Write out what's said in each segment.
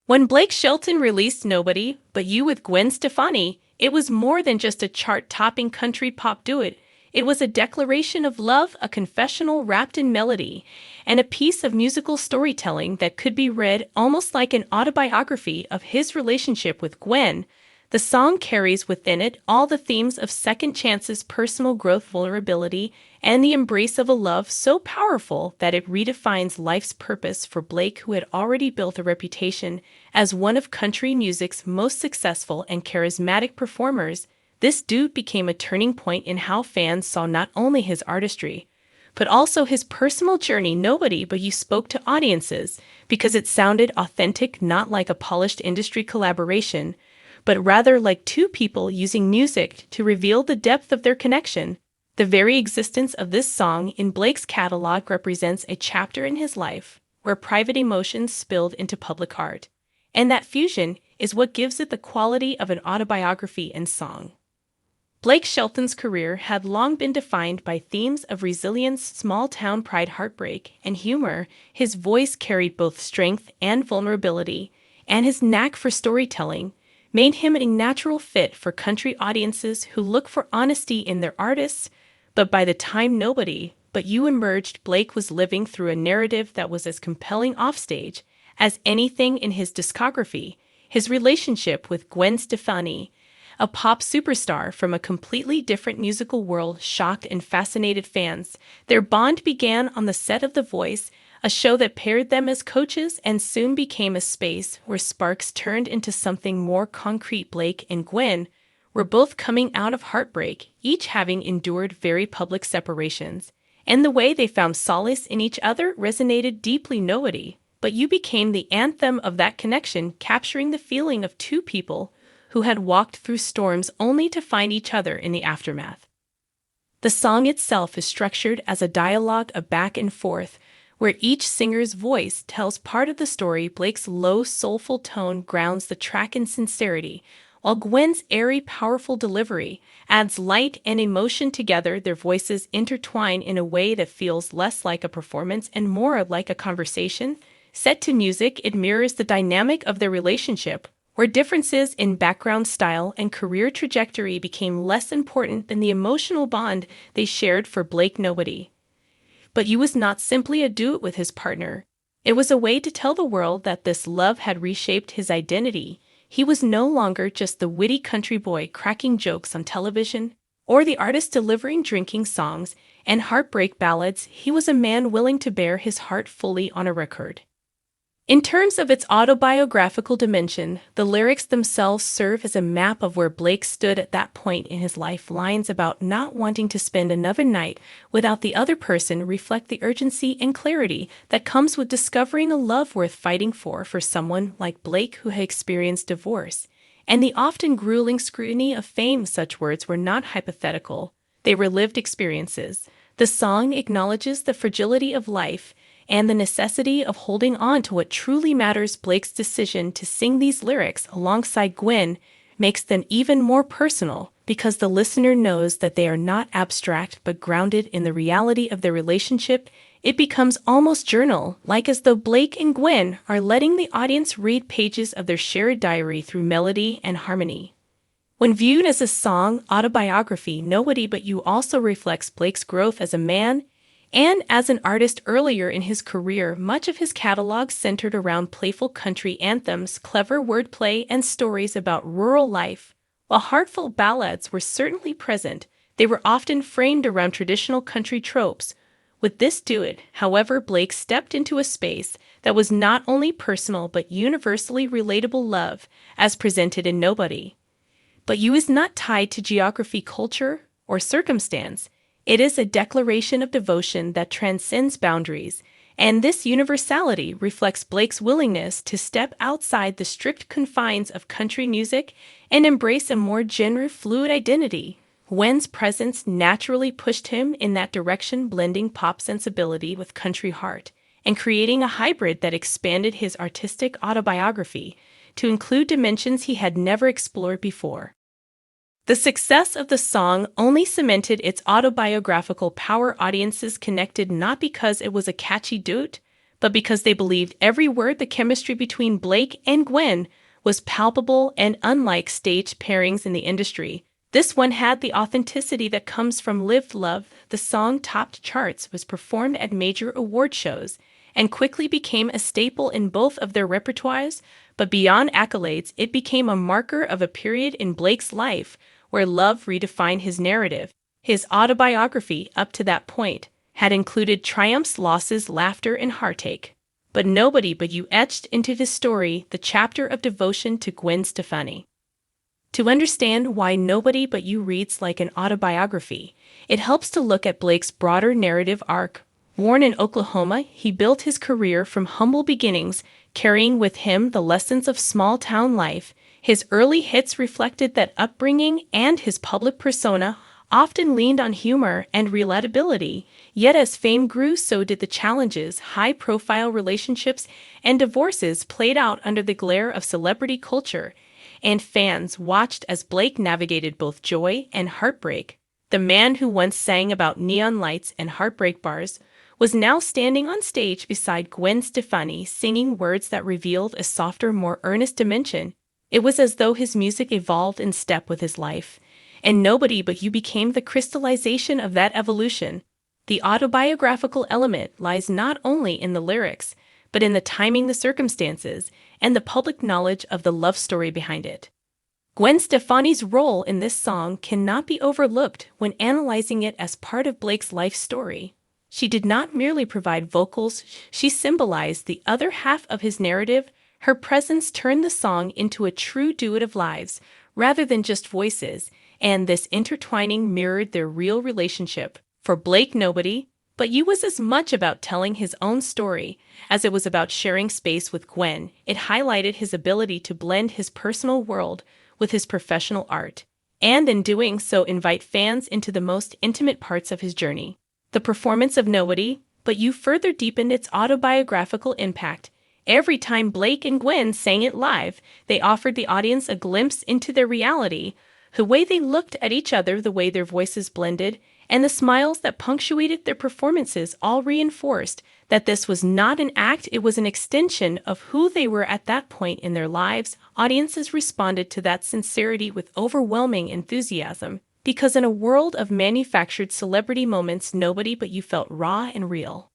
When Blake Shelton released Nobody But You with Gwen Stefani, it was more than just a chart-topping country pop duet. It was a declaration of love, a confessional wrapped in melody, and a piece of musical storytelling that could be read almost like an autobiography of his relationship with Gwen. The song carries within it all the themes of second chances, personal growth, vulnerability, and the embrace of a love so powerful that it redefines life's purpose for Blake, who had already built a reputation as one of country music's most successful and charismatic performers. This dude became a turning point in how fans saw not only his artistry, but also his personal journey. Nobody But You spoke to audiences because it sounded authentic, not like a polished industry collaboration, but rather like two people using music to reveal the depth of their connection. The very existence of this song in Blake's catalog represents a chapter in his life where private emotions spilled into public art. And that fusion is what gives it the quality of an autobiography and song. Blake Shelton's career had long been defined by themes of resilience, small-town pride, heartbreak, and humor. His voice carried both strength and vulnerability, and his knack for storytelling made him a natural fit for country audiences who look for honesty in their artists. But by the time Nobody But You emerged, Blake was living through a narrative that was as compelling offstage as anything in his discography. His relationship with Gwen Stefani, a pop superstar from a completely different musical world, shocked and fascinated fans. Their bond began on the set of The Voice, a show that paired them as coaches and soon became a space where sparks turned into something more concrete. Blake and Gwen were both coming out of heartbreak, each having endured very public separations, and the way they found solace in each other resonated deeply. Nobody But You became the anthem of that connection, capturing the feeling of two people who had walked through storms only to find each other in the aftermath. The song itself is structured as a dialogue of back and forth, where each singer's voice tells part of the story. Blake's low, soulful tone grounds the track in sincerity, while Gwen's airy, powerful delivery adds light and emotion together. Their voices intertwine in a way that feels less like a performance and more like a conversation. Set to music, it mirrors the dynamic of their relationship, where differences in background style and career trajectory became less important than the emotional bond they shared. For Blake, Nobody But You was not simply a duet with his partner. It was a way to tell the world that this love had reshaped his identity. He was no longer just the witty country boy cracking jokes on television, or the artist delivering drinking songs and heartbreak ballads. He was a man willing to bear his heart fully on a record. In terms of its autobiographical dimension, the lyrics themselves serve as a map of where Blake stood at that point in his life. Lines about not wanting to spend another night without the other person reflect the urgency and clarity that comes with discovering a love worth fighting for someone like Blake, who had experienced divorce and the often grueling scrutiny of fame. Such words were not hypothetical, they were lived experiences. The song acknowledges the fragility of life and the necessity of holding on to what truly matters. Blake's decision to sing these lyrics alongside Gwen makes them even more personal, because the listener knows that they are not abstract but grounded in the reality of their relationship. It becomes almost journal-like, as though Blake and Gwen are letting the audience read pages of their shared diary through melody and harmony. When viewed as a song autobiography, Nobody But You also reflects Blake's growth as a man and as an artist. Earlier in his career, much of his catalog centered around playful country anthems, clever wordplay, and stories about rural life. While heartfelt ballads were certainly present, they were often framed around traditional country tropes. With this duet, however, Blake stepped into a space that was not only personal but universally relatable. Love, as presented in Nobody But You, is not tied to geography, culture, or circumstance. It is a declaration of devotion that transcends boundaries, and this universality reflects Blake's willingness to step outside the strict confines of country music and embrace a more gender fluid identity. Gwen's presence naturally pushed him in that direction, blending pop sensibility with country heart and creating a hybrid that expanded his artistic autobiography to include dimensions he had never explored before. The success of the song only cemented its autobiographical power. Audiences connected not because it was a catchy duet, but because they believed every word. The chemistry between Blake and Gwen was palpable, and unlike staged pairings in the industry, this one had the authenticity that comes from lived love. The song topped charts, was performed at major award shows, and quickly became a staple in both of their repertoires. But beyond accolades, it became a marker of a period in Blake's life where love redefined his narrative. His autobiography, up to that point, had included triumphs, losses, laughter, and heartache. But Nobody But You etched into his story the chapter of devotion to Gwen Stefani. To understand why Nobody But You reads like an autobiography, it helps to look at Blake's broader narrative arc. Born in Oklahoma, he built his career from humble beginnings, carrying with him the lessons of small-town life. His early hits reflected that upbringing, and his public persona often leaned on humor and relatability. Yet as fame grew, so did the challenges. High-profile relationships and divorces played out under the glare of celebrity culture, and fans watched as Blake navigated both joy and heartbreak. The man who once sang about neon lights and heartbreak bars was now standing on stage beside Gwen Stefani, singing words that revealed a softer, more earnest dimension. It was as though his music evolved in step with his life, and Nobody But You became the crystallization of that evolution. The autobiographical element lies not only in the lyrics, but in the timing, the circumstances, and the public knowledge of the love story behind it. Gwen Stefani's role in this song cannot be overlooked when analyzing it as part of Blake's life story. She did not merely provide vocals, she symbolized the other half of his narrative. Her presence turned the song into a true duet of lives, rather than just voices, and this intertwining mirrored their real relationship. For Blake, Nobody But You was as much about telling his own story as it was about sharing space with Gwen. It highlighted his ability to blend his personal world with his professional art, and in doing so invite fans into the most intimate parts of his journey. The performance of Nobody But You further deepened its autobiographical impact. Every time Blake and Gwen sang it live, they offered the audience a glimpse into their reality. The way they looked at each other, the way their voices blended, and the smiles that punctuated their performances all reinforced that this was not an act, it was an extension of who they were at that point in their lives. Audiences responded to that sincerity with overwhelming enthusiasm, because in a world of manufactured celebrity moments, Nobody But You felt raw and real.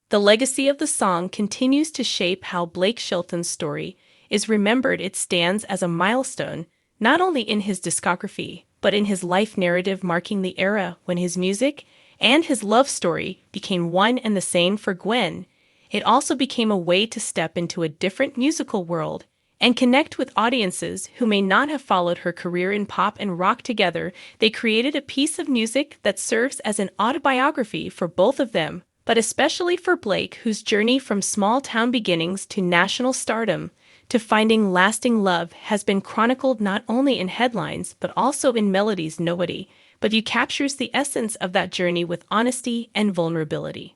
The legacy of the song continues to shape how Blake Shelton's story is remembered. It stands as a milestone, not only in his discography, but in his life narrative, marking the era when his music and his love story became one and the same. For Gwen, it also became a way to step into a different musical world and connect with audiences who may not have followed her career in pop and rock. Together, they created a piece of music that serves as an autobiography for both of them, but especially for Blake, whose journey from small-town beginnings to national stardom to finding lasting love has been chronicled not only in headlines but also in melodies. Nobody But You captures the essence of that journey with honesty and vulnerability.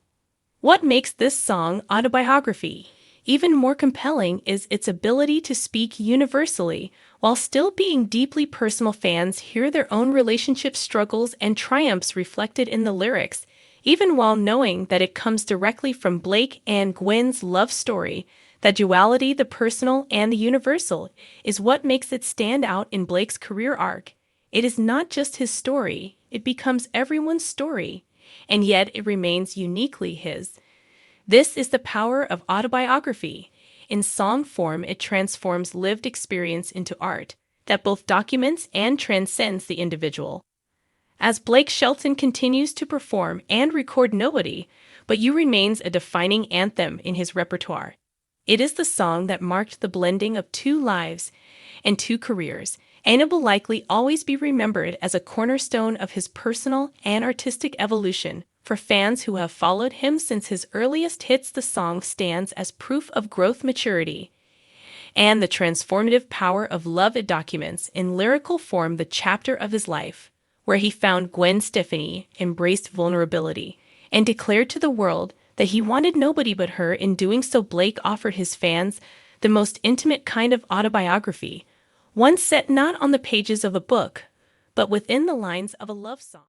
What makes this song autobiography even more compelling is its ability to speak universally while still being deeply personal. Fans hear their own relationship struggles and triumphs reflected in the lyrics, even while knowing that it comes directly from Blake and Gwen's love story. That duality, the personal and the universal, is what makes it stand out in Blake's career arc. It is not just his story, it becomes everyone's story, and yet it remains uniquely his. This is the power of autobiography. In song form, it transforms lived experience into art that both documents and transcends the individual. As Blake Shelton continues to perform and record, Nobody But You remains a defining anthem in his repertoire. It is the song that marked the blending of two lives and two careers, and it will likely always be remembered as a cornerstone of his personal and artistic evolution. For fans who have followed him since his earliest hits, the song stands as proof of growth, maturity, and the transformative power of love. It documents in lyrical form the chapter of his life, where he found Gwen Stefani, embraced vulnerability, and declared to the world that he wanted nobody but her. In doing so, Blake offered his fans the most intimate kind of autobiography, one set not on the pages of a book, but within the lines of a love song.